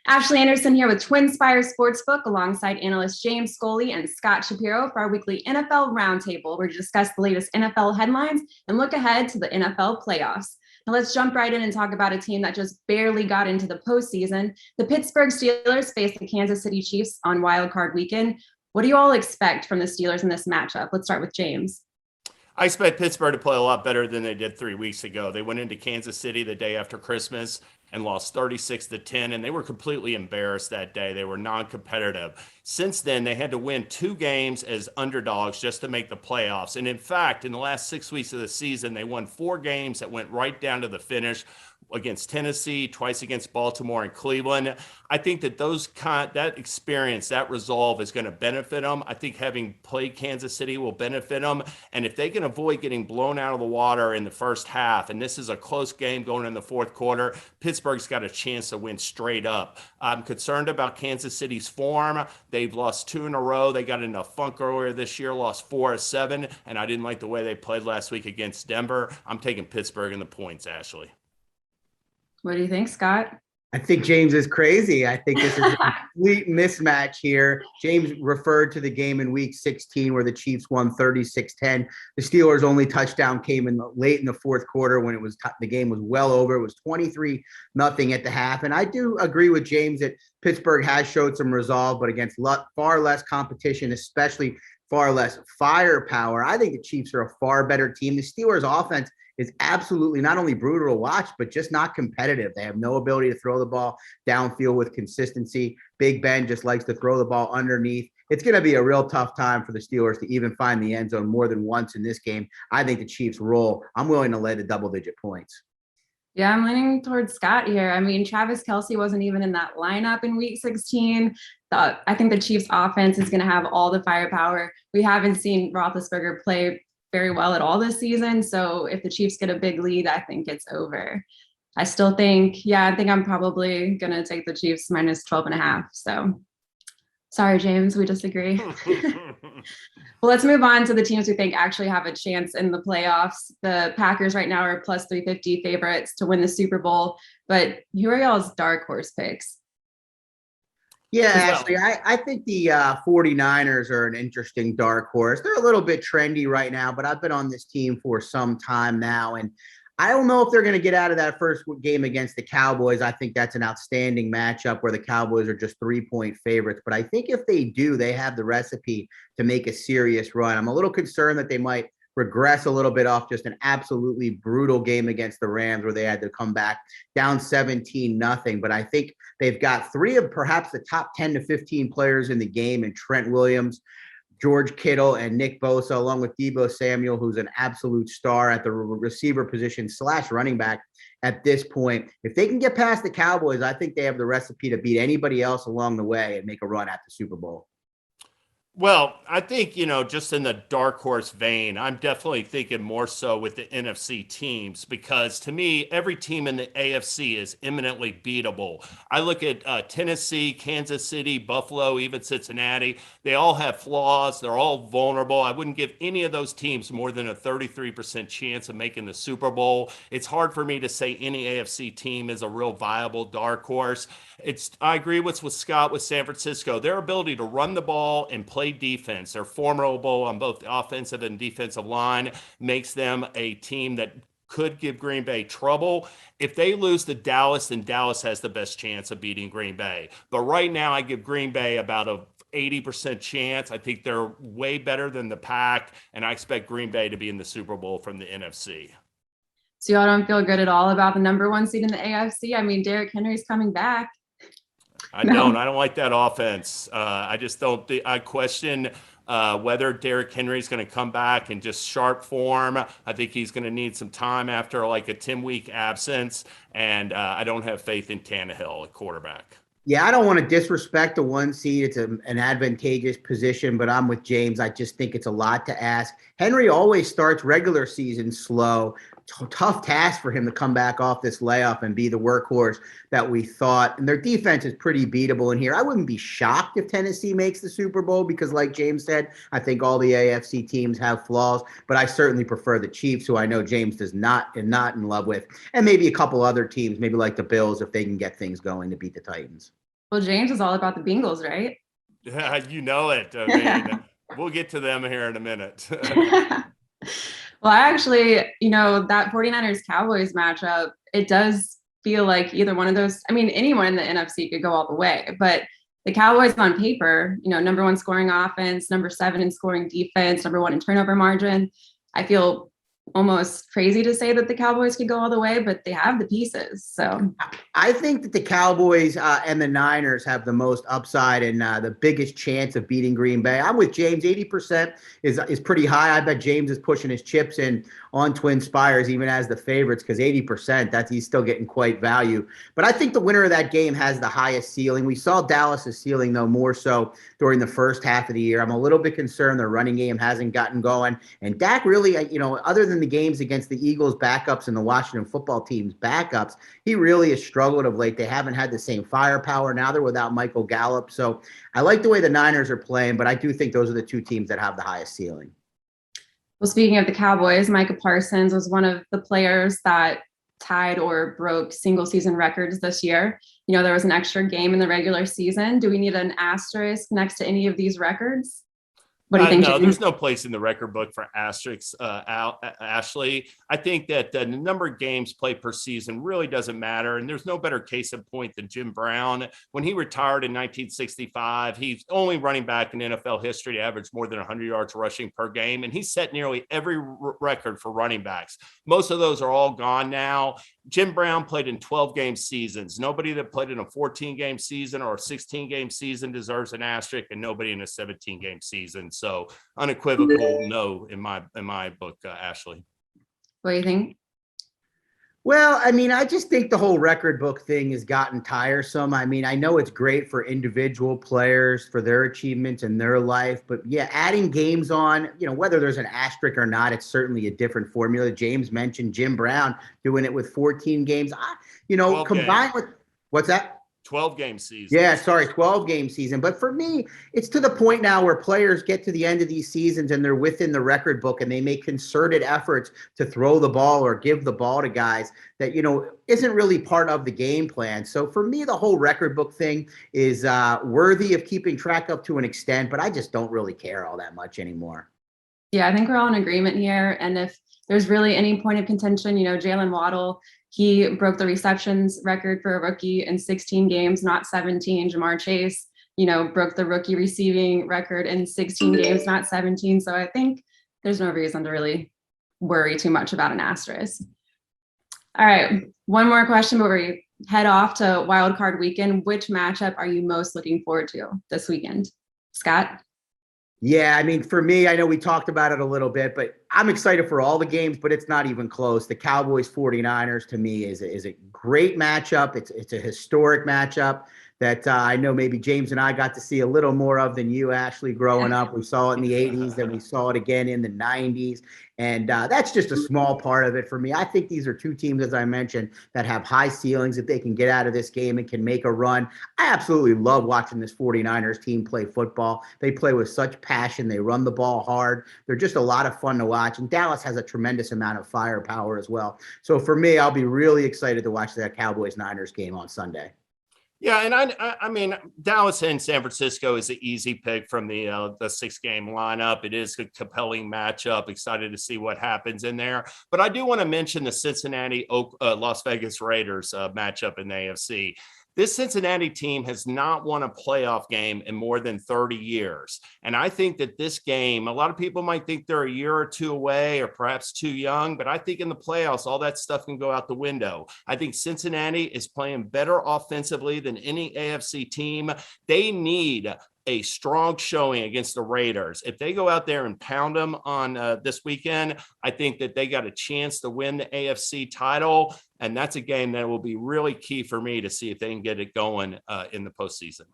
Ashley Anderson here with TwinSpire Sportsbook alongside analyst James Scully and Scott Shapiro for our weekly NFL Roundtable, where we discuss the latest NFL headlines and look ahead to the NFL playoffs. Now let's jump right in and talk about a team that just barely got into the postseason. The Pittsburgh Steelers face the Kansas City Chiefs on Wild Card Weekend. What do you all expect from the Steelers in this matchup? Let's start with James. I expect Pittsburgh to play a lot better than they did 3 weeks ago. They went into Kansas City the day after Christmas and lost 36-10, and they were completely embarrassed that day. They were non-competitive. Since then, they had to win 2 games as underdogs just to make the playoffs. And in fact, in the last 6 weeks of the season, they won 4 games that went right down to the finish against Tennessee, twice against Baltimore and Cleveland. I think that that experience, that resolve is going to benefit them. I think having played Kansas City will benefit them. And if they can avoid getting blown out of the water in the first half, and this is a close game going in the fourth quarter, Pittsburgh's got a chance to win straight up. I'm concerned about Kansas City's form. They've lost 2 in a row. They got in a funk earlier this year, lost 4 of 7, and I didn't like the way they played last week against Denver. I'm taking Pittsburgh in the points, Ashley. What do you think, Scott? I think James is crazy. I think this is a complete mismatch here. James referred to the game in week 16 where the Chiefs won 36-10. The Steelers' only touchdown came in late in the fourth quarter when the game was well over. It was 23-0 at the half. And I do agree with James that Pittsburgh has showed some resolve, but against far less competition, especially far less firepower. I think the Chiefs are a far better team. The Steelers' offense is absolutely not only brutal to watch, but just not competitive. They have no ability to throw the ball downfield with consistency. Big Ben just likes to throw the ball underneath. It's going to be a real tough time for the Steelers to even find the end zone more than once in this game. I think the Chiefs roll. I'm willing to lay the double-digit points. Yeah, I'm leaning towards Scott here. I mean, Travis Kelce wasn't even in that lineup in week 16. I think the Chiefs offense is going to have all the firepower. We haven't seen Roethlisberger play very well at all this season. So if the Chiefs get a big lead, I think it's over. I think I'm probably going to take the Chiefs minus 12.5. So sorry, James, we disagree. Well, let's move on to the teams we think actually have a chance in the playoffs. The Packers right now are plus 350 favorites to win the Super Bowl, but who are y'all's dark horse picks? Yeah, Ashley, I think the 49ers are an interesting dark horse. They're a little bit trendy right now, but I've been on this team for some time now, and I don't know if they're going to get out of that first game against the Cowboys. I think that's an outstanding matchup where the Cowboys are just 3-point favorites. But I think if they do, they have the recipe to make a serious run. I'm a little concerned that they might regress a little bit off just an absolutely brutal game against the Rams where they had to come back down 17-0. But I think they've got 3 of perhaps the top 10 to 15 players in the game in Trent Williams, George Kittle, and Nick Bosa, along with Deebo Samuel, who's an absolute star at the receiver position / running back at this point. If they can get past the Cowboys, I think they have the recipe to beat anybody else along the way and make a run at the Super Bowl. Well, I think, just in the dark horse vein, I'm definitely thinking more so with the NFC teams because to me, every team in the AFC is imminently beatable. I look at Tennessee, Kansas City, Buffalo, even Cincinnati. They all have flaws. They're all vulnerable. I wouldn't give any of those teams more than a 33% chance of making the Super Bowl. It's hard for me to say any AFC team is a real viable dark horse. I agree with Scott with San Francisco. Their ability to run the ball and play defense, they're formidable on both the offensive and defensive line, makes them a team that could give Green Bay trouble. If they lose to Dallas, then Dallas has the best chance of beating Green Bay. But right now, I give Green Bay about a 80% chance. I think they're way better than the Pack, and I expect Green Bay to be in the Super Bowl from the NFC. So y'all don't feel good at all about the number 1 seed in the AFC? I mean, Derrick Henry's coming back. I don't like that offense. I just don't think I question whether Derrick Henry is going to come back in just sharp form. I think he's going to need some time after like a 10-week absence. And I don't have faith in Tannehill at quarterback. Yeah, I don't want to disrespect the 1 seed. It's an advantageous position, but I'm with James. I just think it's a lot to ask. Henry always starts regular season slow. Tough task for him to come back off this layoff and be the workhorse that we thought. And their defense is pretty beatable in here. I wouldn't be shocked if Tennessee makes the Super Bowl because, like James said, I think all the AFC teams have flaws, but I certainly prefer the Chiefs, who I know James does not in love with, and maybe a couple other teams, maybe like the Bills, if they can get things going to beat the Titans. Well, James is all about the Bengals, right? Yeah, you know it. I mean, we'll get to them here in a minute. Well, actually, that 49ers Cowboys matchup, it does feel like either one of those, I mean, anyone in the NFC could go all the way, but the Cowboys on paper, number one scoring offense, number 7 in scoring defense, number 1 in turnover margin. I feel almost crazy to say that the Cowboys could go all the way, but they have the pieces. So I think that the Cowboys and the Niners have the most upside and the biggest chance of beating Green Bay. I'm with James. 80% is pretty high. I bet James is pushing his chips in on Twin Spires, even as the favorites, because 80%, he's still getting quite value. But I think the winner of that game has the highest ceiling. We saw Dallas's ceiling, though, more so during the first half of the year. I'm a little bit concerned their running game hasn't gotten going. And Dak really, other than the games against the Eagles backups and the Washington football team's backups, he really has struggled of late. They haven't had the same firepower. Now they're without Michael Gallup. So I like the way the Niners are playing, but I do think those are the two teams that have the highest ceiling. Well, speaking of the Cowboys, Micah Parsons was one of the players that tied or broke single season records this year. There was an extra game in the regular season. Do we need an asterisk next to any of these records? What do you think? No, there's no place in the record book for asterisks, Ashley. I think that the number of games played per season really doesn't matter. And there's no better case in point than Jim Brown. When he retired in 1965, he's only running back in NFL history to average more than 100 yards rushing per game. And he set nearly every record for running backs. Most of those are all gone now. Jim Brown played in 12-game seasons. Nobody that played in a 14-game season or a 16-game season deserves an asterisk, and nobody in a 17-game season. So unequivocal no in my book, Ashley. What do you think? Well, I mean, I just think the whole record book thing has gotten tiresome. I mean, I know it's great for individual players, for their achievements in their life, but yeah, adding games on, whether there's an asterisk or not, it's certainly a different formula. James mentioned Jim Brown doing it with 14 games. Combined with, what's that? 12-game season. Yeah, sorry, 12-game season. But for me, it's to the point now where players get to the end of these seasons and they're within the record book and they make concerted efforts to throw the ball or give the ball to guys that, isn't really part of the game plan. So for me, the whole record book thing is worthy of keeping track of to an extent, but I just don't really care all that much anymore. Yeah, I think we're all in agreement here. And if there's really any point of contention, Jalen Waddle, he broke the receptions record for a rookie in 16 games, not 17. Jamar Chase, broke the rookie receiving record in 16 games, not 17. So I think there's no reason to really worry too much about an asterisk. All right, one more question before we head off to Wild Card Weekend. Which matchup are you most looking forward to this weekend? Scott? Yeah, I mean, for me, I know we talked about it a little bit, but I'm excited for all the games, but it's not even close. The Cowboys 49ers to me is a great matchup. It's a historic matchup that I know maybe James and I got to see a little more of than you, Ashley, growing up. We saw it in the 80s, then we saw it again in the 90s. And that's just a small part of it for me. I think these are two teams, as I mentioned, that have high ceilings. If they can get out of this game and can make a run, I absolutely love watching this 49ers team play football. They play with such passion. They run the ball hard. They're just a lot of fun to watch. And Dallas has a tremendous amount of firepower as well. So for me, I'll be really excited to watch that Cowboys-Niners game on Sunday. Yeah, and I mean, Dallas and San Francisco is an easy pick from the 6-game lineup. It is a compelling matchup. Excited to see what happens in there. But I do want to mention the Cincinnati Las Vegas Raiders matchup in the AFC. This Cincinnati team has not won a playoff game in more than 30 years. And I think that this game, a lot of people might think they're a year or two away or perhaps too young, but I think in the playoffs, all that stuff can go out the window. I think Cincinnati is playing better offensively than any AFC team. They need a strong showing against the Raiders. If they go out there and pound them on this weekend, I think that they got a chance to win the AFC title. And that's a game that will be really key for me to see if they can get it going in the postseason.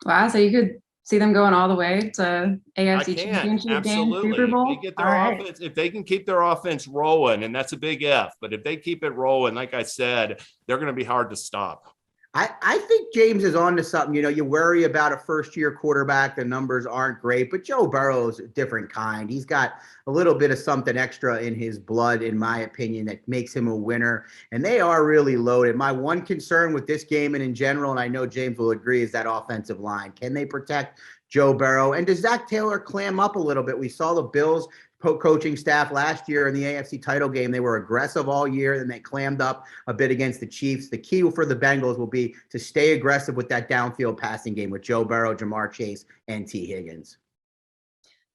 Wow, so you could see them going all the way to AFC Championship absolutely. game, Super Bowl? If they get their offense, if they can keep their offense rolling, and that's a big F, but if they keep it rolling, like I said, they're going to be hard to stop. I think James is on to something. You know, you worry about a first-year quarterback. The numbers aren't great, but Joe Burrow's a different kind. He's got a little bit of something extra in his blood, in my opinion, that makes him a winner. And they are really loaded. My one concern with this game and in general, and I know James will agree, is that offensive line. Can they protect Joe Burrow? And does Zach Taylor clam up a little bit? We saw the Bills coaching staff last year in the AFC title game. They were aggressive all year, and they clammed up a bit against the Chiefs. The key for the Bengals will be to stay aggressive with that downfield passing game with Joe Burrow, Jamar Chase, and T. Higgins.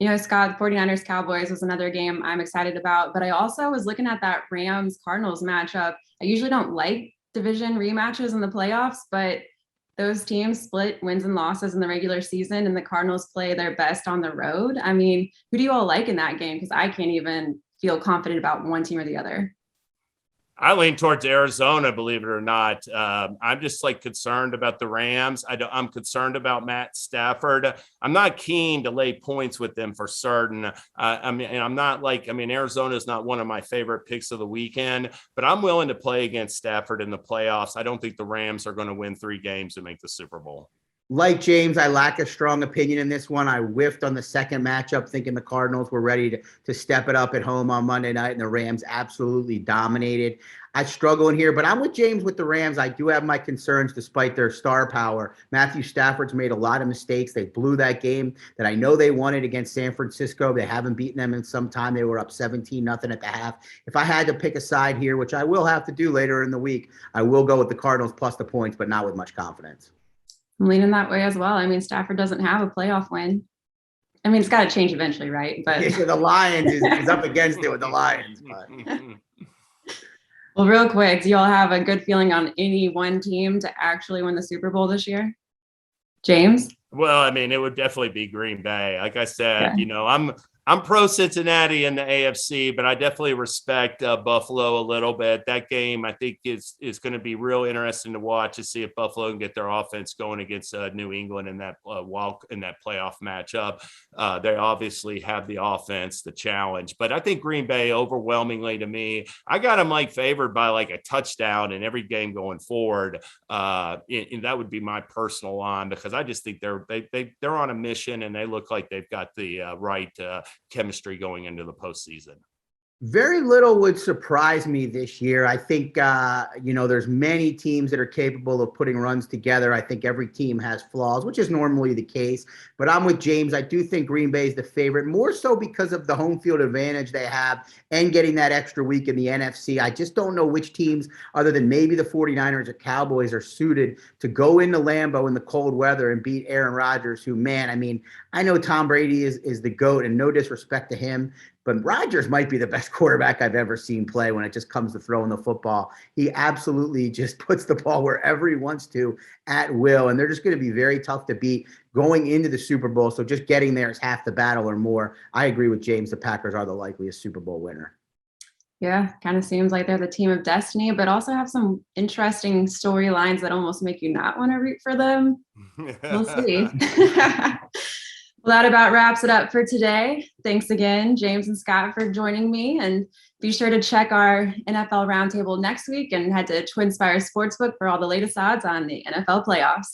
You know, Scott, 49ers Cowboys was another game I'm excited about, but I also was looking at that Rams Cardinals matchup. I usually don't like division rematches in the playoffs, but those teams split wins and losses in the regular season, and the Cardinals play their best on the road. I mean, who do you all like in that game? Because I can't even feel confident about one team or the other. I lean towards Arizona, believe it or not. I'm just concerned about the Rams. I'm concerned about Matt Stafford. I'm not keen to lay points with them for certain. Arizona is not one of my favorite picks of the weekend, but I'm willing to play against Stafford in the playoffs. I don't think the Rams are going to win 3 games and make the Super Bowl. Like James, I lack a strong opinion in this one. I whiffed on the second matchup, thinking the Cardinals were ready to step it up at home on Monday night, and the Rams absolutely dominated. I struggle in here, but I'm with James with the Rams. I do have my concerns despite their star power. Matthew Stafford's made a lot of mistakes. They blew that game that I know they wanted against San Francisco. They haven't beaten them in some time. They were up 17-0 at the half. If I had to pick a side here, which I will have to do later in the week, I will go with the Cardinals plus the points, but not with much confidence. I'm leaning that way as well. I mean, Stafford doesn't have a playoff win. I mean, it's got to change eventually, right? But yeah, the Lions is up against it with the Lions. But. Well, real quick, do you all have a good feeling on any one team to actually win the Super Bowl this year? James? Well, I mean, it would definitely be Green Bay. Like I said, I'm pro Cincinnati in the AFC, but I definitely respect Buffalo a little bit. That game, I think, is going to be real interesting to watch to see if Buffalo can get their offense going against New England in that playoff matchup. They obviously have the offense, the challenge, but I think Green Bay overwhelmingly, to me, I got them favored by a touchdown in every game going forward. And that would be my personal line, because I just think they're on a mission, and they look like they've got the right chemistry going into the postseason. Very little would surprise me this year. I think, there's many teams that are capable of putting runs together. I think every team has flaws, which is normally the case. But I'm with James. I do think Green Bay is the favorite, more so because of the home field advantage they have and getting that extra week in the NFC. I just don't know which teams, other than maybe the 49ers or Cowboys, are suited to go into Lambeau in the cold weather and beat Aaron Rodgers, who, man, I know Tom Brady is the GOAT, and no disrespect to him, but Rodgers might be the best quarterback I've ever seen play when it just comes to throwing the football. He absolutely just puts the ball wherever he wants to at will, and they're just going to be very tough to beat going into the Super Bowl. So just getting there is half the battle or more. I agree with James. The Packers are the likeliest Super Bowl winner. Yeah, kind of seems like they're the team of destiny, but also have some interesting storylines that almost make you not want to root for them. We'll see. Well, that about wraps it up for today. Thanks again, James and Scott, for joining me. And be sure to check our NFL Roundtable next week and head to TwinSpire Sportsbook for all the latest odds on the NFL playoffs.